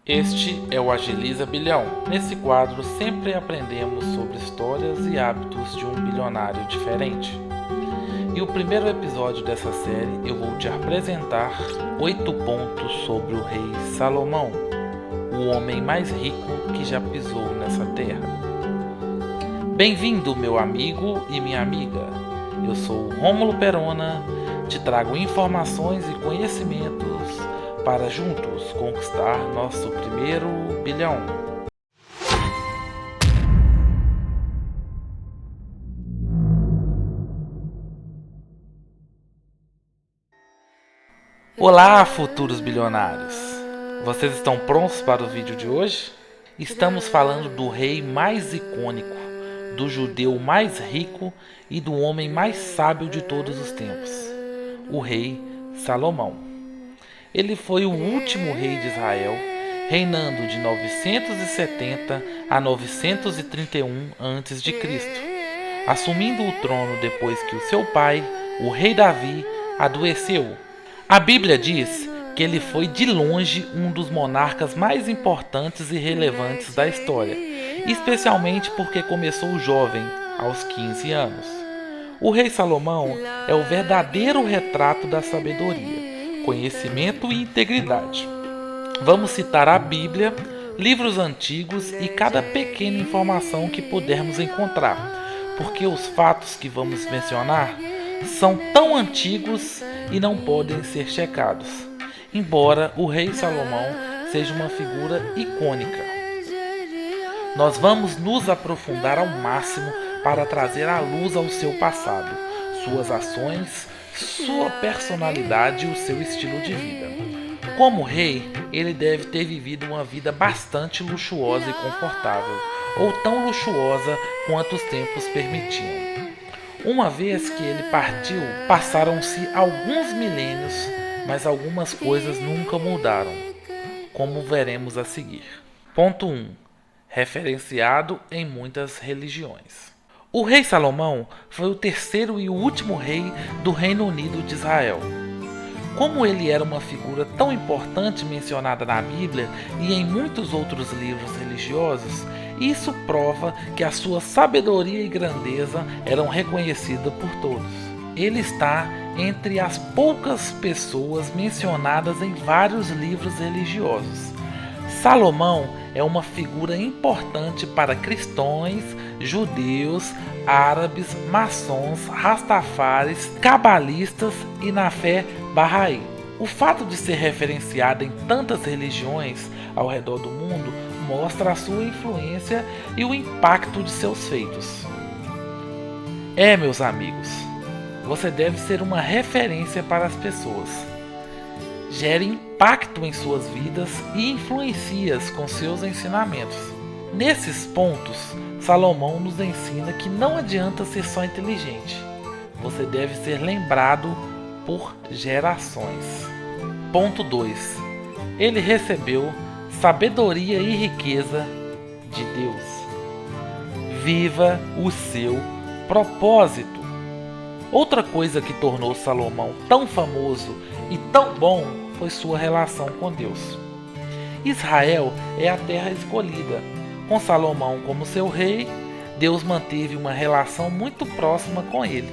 Este é o Agiliza Bilhão. Nesse quadro sempre aprendemos sobre histórias e hábitos de um bilionário diferente. E o primeiro episódio dessa série eu vou te apresentar 8 pontos sobre o rei Salomão, o homem mais rico que já pisou nessa terra. Bem-vindo, meu amigo e minha amiga. Eu sou Rômulo Perona, te trago informações e conhecimentos para juntos conquistar nosso primeiro bilhão. Olá, futuros bilionários! Vocês estão prontos para o vídeo de hoje? Estamos falando do rei mais icônico, do judeu mais rico e do homem mais sábio de todos os tempos, o rei Salomão. Ele foi o último rei de Israel, reinando de 970 a 931 a.C., assumindo o trono depois que o seu pai, o rei Davi, adoeceu. A Bíblia diz que ele foi de longe um dos monarcas mais importantes e relevantes da história, especialmente porque começou jovem, aos 15 anos. O rei Salomão é o verdadeiro retrato da sabedoria, conhecimento e integridade. Vamos citar a Bíblia, livros antigos e cada pequena informação que pudermos encontrar, porque os fatos que vamos mencionar são tão antigos e não podem ser checados, embora o rei Salomão seja uma figura icônica. Nós vamos nos aprofundar ao máximo para trazer à luz ao seu passado, suas ações, sua personalidade e o seu estilo de vida. Como rei, ele deve ter vivido uma vida bastante luxuosa e confortável, ou tão luxuosa quanto os tempos permitiam. Uma vez que ele partiu, passaram-se alguns milênios, mas algumas coisas nunca mudaram, como veremos a seguir. Ponto 1. Referenciado em muitas religiões. O rei Salomão foi o terceiro e o último rei do Reino Unido de Israel. Como ele era uma figura tão importante mencionada na Bíblia e em muitos outros livros religiosos, isso prova que a sua sabedoria e grandeza eram reconhecidas por todos. Ele está entre as poucas pessoas mencionadas em vários livros religiosos. Salomão é uma figura importante para cristãos, judeus, árabes, maçons, rastafares, cabalistas e na fé Bahá'í. O fato de ser referenciado em tantas religiões ao redor do mundo mostra a sua influência e o impacto de seus feitos. Meus amigos, você deve ser uma referência para as pessoas. Gere impacto em suas vidas e influencia-as com seus ensinamentos. Nesses pontos, Salomão nos ensina que não adianta ser só inteligente. Você deve ser lembrado por gerações. Ponto 2. Ele recebeu sabedoria e riqueza de Deus. Viva o seu propósito. Outra coisa que tornou Salomão tão famoso e tão bom foi sua relação com Deus. Israel é a terra escolhida. Com Salomão como seu rei, Deus manteve uma relação muito próxima com ele.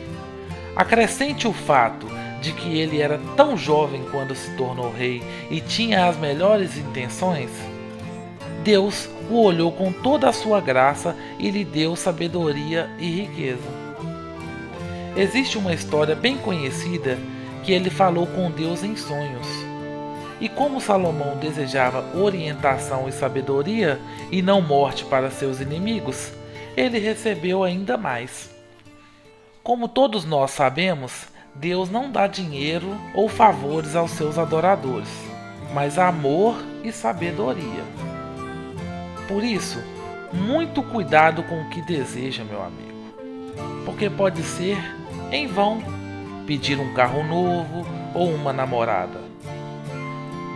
Acrescente o fato de que ele era tão jovem quando se tornou rei e tinha as melhores intenções, Deus o olhou com toda a sua graça e lhe deu sabedoria e riqueza. Existe uma história bem conhecida que ele falou com Deus em sonhos. E como Salomão desejava orientação e sabedoria e não morte para seus inimigos, ele recebeu ainda mais. Como todos nós sabemos, Deus não dá dinheiro ou favores aos seus adoradores, mas amor e sabedoria. Por isso, muito cuidado com o que deseja, meu amigo, porque pode ser em vão pedir um carro novo ou uma namorada.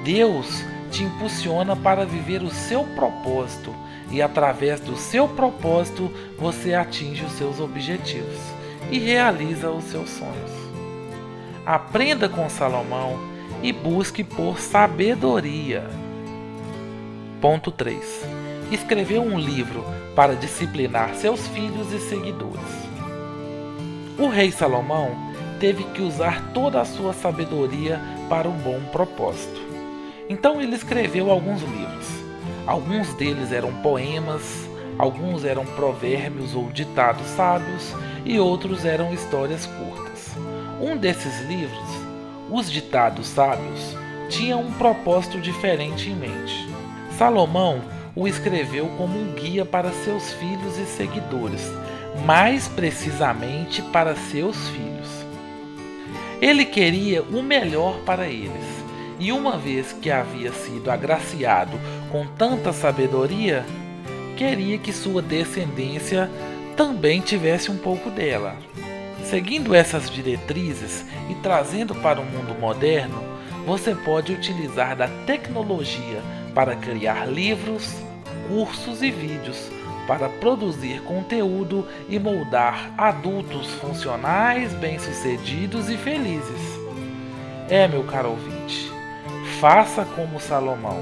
Deus te impulsiona para viver o seu propósito e através do seu propósito você atinge os seus objetivos e realiza os seus sonhos. Aprenda com Salomão e busque por sabedoria. Ponto 3. Escreveu um livro para disciplinar seus filhos e seguidores. O rei Salomão teve que usar toda a sua sabedoria para um bom propósito. Então ele escreveu alguns livros. Alguns deles eram poemas, alguns eram provérbios ou ditados sábios e outros eram histórias curtas. Um desses livros, Os Ditados Sábios, tinha um propósito diferente em mente. Salomão o escreveu como um guia para seus filhos e seguidores, mais precisamente para seus filhos. Ele queria o melhor para eles, e uma vez que havia sido agraciado com tanta sabedoria, queria que sua descendência também tivesse um pouco dela. Seguindo essas diretrizes e trazendo para o mundo moderno, você pode utilizar da tecnologia para criar livros, cursos e vídeos, para produzir conteúdo e moldar adultos funcionais, bem-sucedidos e felizes. Meu caro ouvinte, faça como Salomão.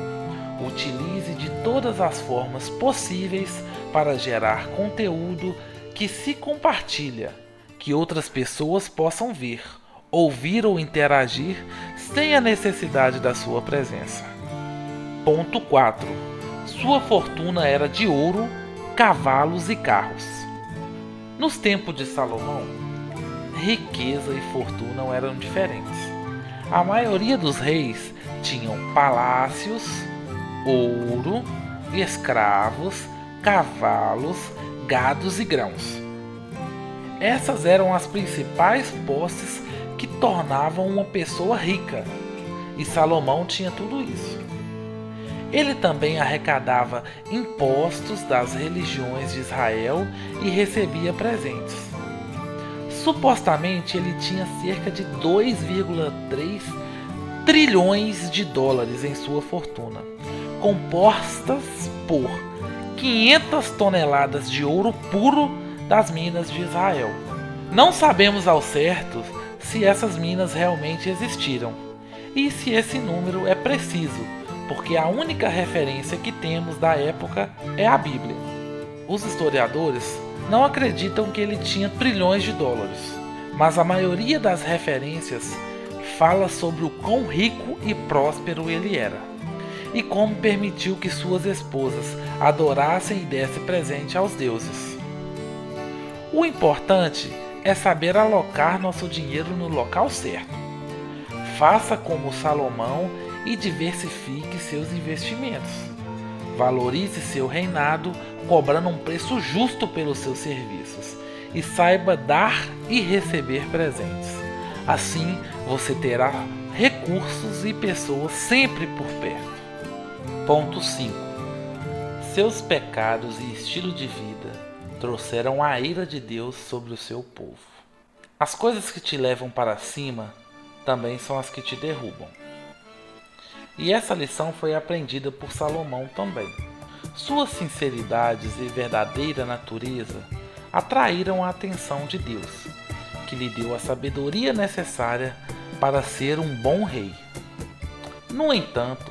Utilize de todas as formas possíveis para gerar conteúdo que se compartilha, que outras pessoas possam ver, ouvir ou interagir sem a necessidade da sua presença. Ponto 4. Sua fortuna era de ouro, cavalos e carros. Nos tempos de Salomão, riqueza e fortuna eram diferentes. A maioria dos reis tinham palácios, ouro, escravos, cavalos, gados e grãos. Essas eram as principais posses que tornavam uma pessoa rica, e Salomão tinha tudo isso. Ele também arrecadava impostos das religiões de Israel e recebia presentes. Supostamente ele tinha cerca de 2,3 trilhões de dólares em sua fortuna, compostas por 500 toneladas de ouro puro das minas de Israel. Não sabemos ao certo se essas minas realmente existiram e se esse número é preciso, porque a única referência que temos da época é a Bíblia. Os historiadores não acreditam que ele tinha trilhões de dólares, mas a maioria das referências fala sobre o quão rico e próspero ele era, e como permitiu que suas esposas adorassem e dessem presente aos deuses. O importante é saber alocar nosso dinheiro no local certo. Faça como Salomão e diversifique seus investimentos. Valorize seu reinado, cobrando um preço justo pelos seus serviços, e saiba dar e receber presentes. Assim, você terá recursos e pessoas sempre por perto. Ponto 5. Seus pecados e estilo de vida trouxeram a ira de Deus sobre o seu povo. As coisas que te levam para cima também são as que te derrubam. E essa lição foi aprendida por Salomão também. Suas sinceridades e verdadeira natureza atraíram a atenção de Deus, que lhe deu a sabedoria necessária para ser um bom rei. No entanto,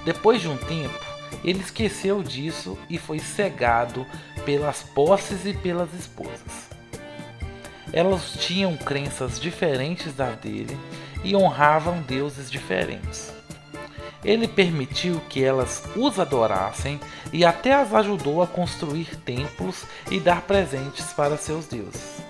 depois de um tempo, ele esqueceu disso e foi cegado pelas posses e pelas esposas. Elas tinham crenças diferentes das dele e honravam deuses diferentes. Ele permitiu que elas os adorassem e até as ajudou a construir templos e dar presentes para seus deuses.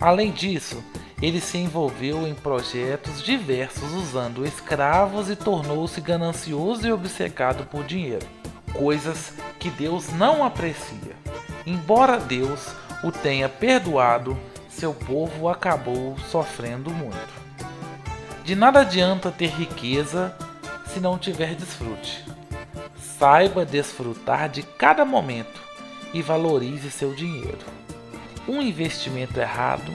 Além disso, ele se envolveu em projetos diversos usando escravos e tornou-se ganancioso e obcecado por dinheiro, coisas que Deus não aprecia. Embora Deus o tenha perdoado, seu povo acabou sofrendo muito. De nada adianta ter riqueza se não tiver desfrute. Saiba desfrutar de cada momento e valorize seu dinheiro. Um investimento errado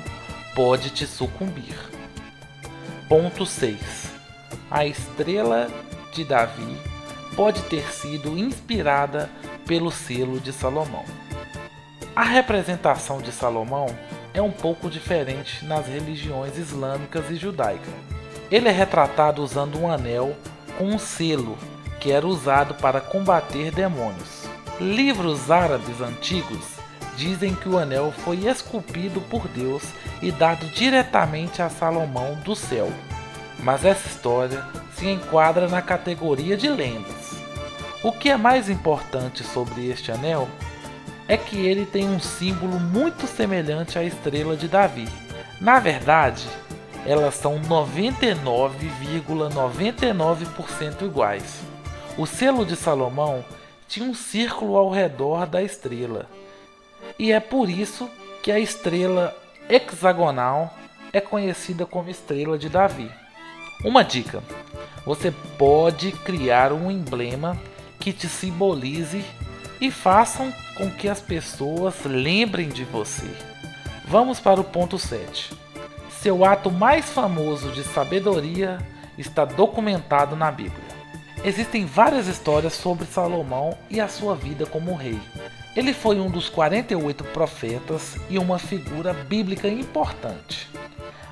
pode te sucumbir. Ponto 6. A estrela de Davi pode ter sido inspirada pelo selo de Salomão. A representação de Salomão é um pouco diferente nas religiões islâmicas e judaicas. Ele é retratado usando um anel com um selo que era usado para combater demônios. Livros árabes antigos dizem que o anel foi esculpido por Deus e dado diretamente a Salomão do céu, mas essa história se enquadra na categoria de lendas. O que é mais importante sobre este anel é que ele tem um símbolo muito semelhante à estrela de Davi. Na verdade, elas são 99,99% iguais. O selo de Salomão tinha um círculo ao redor da estrela, e é por isso que a estrela hexagonal é conhecida como estrela de Davi. Uma dica: você pode criar um emblema que te simbolize e façam com que as pessoas lembrem de você. Vamos para o ponto 7. Seu ato mais famoso de sabedoria está documentado na Bíblia. Existem várias histórias sobre Salomão e a sua vida como rei. Ele foi um dos 48 profetas e uma figura bíblica importante.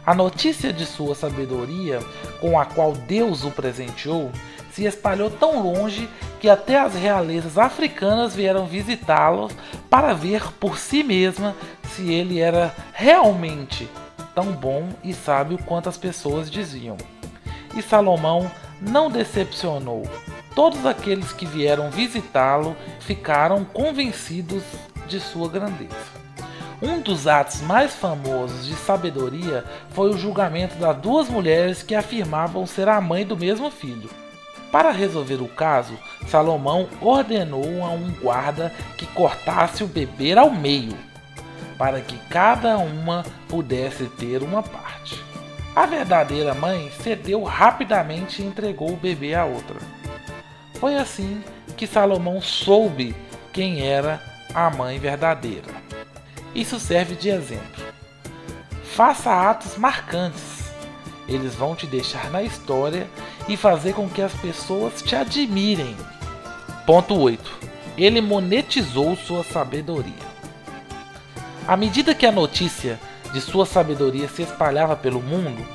A notícia de sua sabedoria, com a qual Deus o presenteou, se espalhou tão longe que até as realezas africanas vieram visitá-lo para ver por si mesma se ele era realmente tão bom e sábio quanto as pessoas diziam. E Salomão não decepcionou. Todos aqueles que vieram visitá-lo ficaram convencidos de sua grandeza. Um dos atos mais famosos de sabedoria foi o julgamento das duas mulheres que afirmavam ser a mãe do mesmo filho. Para resolver o caso, Salomão ordenou a um guarda que cortasse o bebê ao meio, para que cada uma pudesse ter uma parte. A verdadeira mãe cedeu rapidamente e entregou o bebê à outra. Foi assim que Salomão soube quem era a mãe verdadeira. Isso serve de exemplo. Faça atos marcantes. Eles vão te deixar na história e fazer com que as pessoas te admirem. Ponto 8. Ele monetizou sua sabedoria. À medida que a notícia de sua sabedoria se espalhava pelo mundo,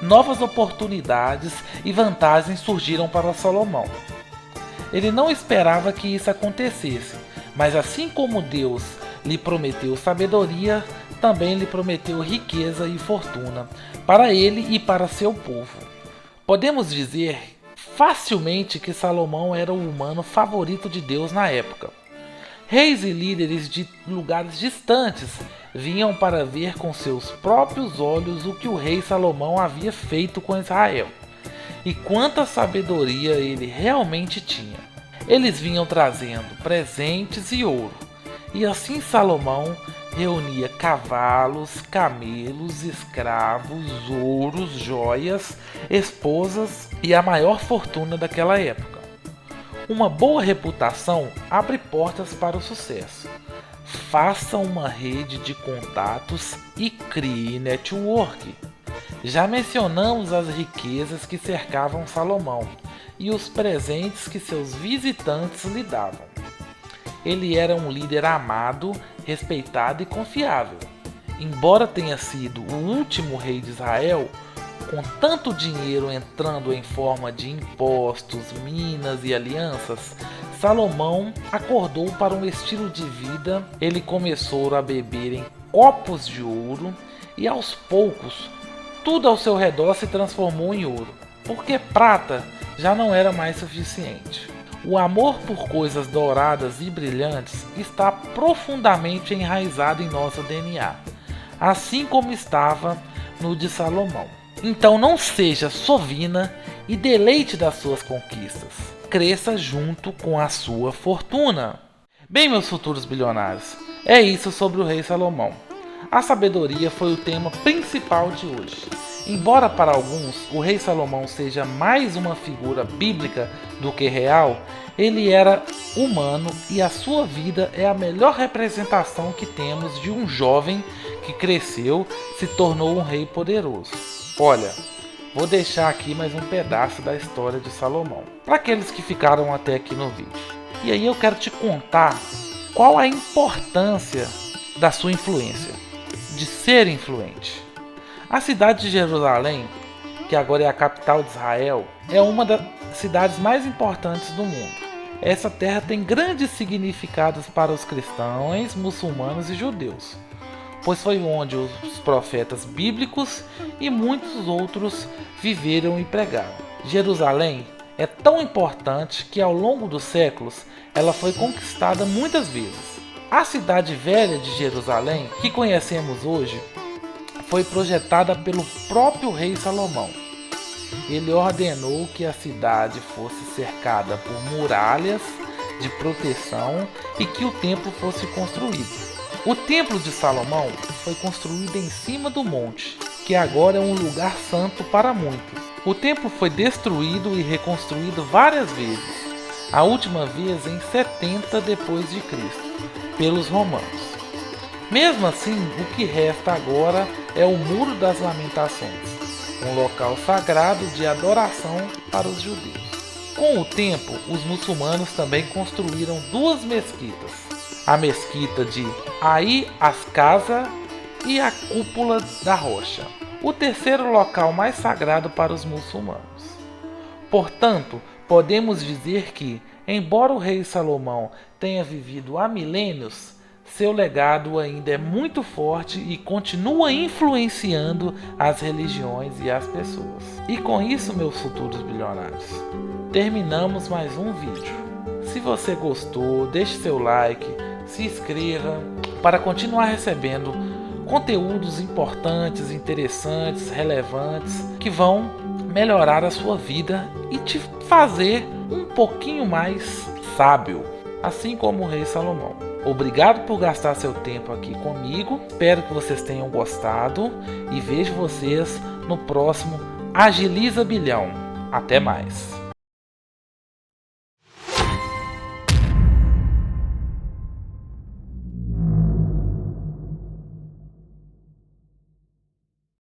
novas oportunidades e vantagens surgiram para Salomão. Ele não esperava que isso acontecesse, mas assim como Deus lhe prometeu sabedoria, também lhe prometeu riqueza e fortuna para ele e para seu povo. Podemos dizer facilmente que Salomão era o humano favorito de Deus na época. Reis e líderes de lugares distantes vinham para ver com seus próprios olhos o que o rei Salomão havia feito com Israel e quanta sabedoria ele realmente tinha. Eles vinham trazendo presentes e ouro, e assim Salomão reunia cavalos, camelos, escravos, ouros, joias, esposas e a maior fortuna daquela época. Uma boa reputação abre portas para o sucesso. Faça uma rede de contatos e crie network. Já mencionamos as riquezas que cercavam Salomão e os presentes que seus visitantes lhe davam. Ele era um líder amado, respeitado e confiável. Embora tenha sido o último rei de Israel, com tanto dinheiro entrando em forma de impostos, minas e alianças, Salomão acordou para um estilo de vida. Ele começou a beber em copos de ouro e aos poucos tudo ao seu redor se transformou em ouro, porque prata já não era mais suficiente. O amor por coisas douradas e brilhantes está profundamente enraizado em nosso DNA, assim como estava no de Salomão. Então não seja sovina e deleite das suas conquistas. Cresça junto com a sua fortuna. Bem, meus futuros bilionários, é isso sobre o rei Salomão. A sabedoria foi o tema principal de hoje. Embora para alguns o rei Salomão seja mais uma figura bíblica do que real, ele era humano e a sua vida é a melhor representação que temos de um jovem que cresceu, se tornou um rei poderoso. Olha, vou deixar aqui mais um pedaço da história de Salomão, para aqueles que ficaram até aqui no vídeo. E aí eu quero te contar qual a importância da sua influência, de ser influente. A cidade de Jerusalém, que agora é a capital de Israel, é uma das cidades mais importantes do mundo. Essa terra tem grandes significados para os cristãos, muçulmanos e judeus, pois foi onde os profetas bíblicos e muitos outros viveram e pregaram. Jerusalém é tão importante que ao longo dos séculos ela foi conquistada muitas vezes. A cidade velha de Jerusalém, que conhecemos hoje, foi projetada pelo próprio rei Salomão. Ele ordenou que a cidade fosse cercada por muralhas de proteção e que o templo fosse construído. O templo de Salomão foi construído em cima do monte, que agora é um lugar santo para muitos. O templo foi destruído e reconstruído várias vezes, a última vez em 70 depois de Cristo, pelos romanos. Mesmo assim, o que resta agora é o Muro das Lamentações, um local sagrado de adoração para os judeus. Com o tempo, os muçulmanos também construíram duas mesquitas, a mesquita de Aí Ascaza e a Cúpula da Rocha, o terceiro local mais sagrado para os muçulmanos. Portanto, podemos dizer que, embora o rei Salomão tenha vivido há milênios, seu legado ainda é muito forte e continua influenciando as religiões e as pessoas. E com isso, meus futuros bilionários, terminamos mais um vídeo. Se você gostou, deixe seu like, se inscreva para continuar recebendo conteúdos importantes, interessantes, relevantes que vão melhorar a sua vida e te fazer um pouquinho mais sábio, assim como o rei Salomão. Obrigado por gastar seu tempo aqui comigo, espero que vocês tenham gostado e vejo vocês no próximo Agiliza Bilhão. Até mais!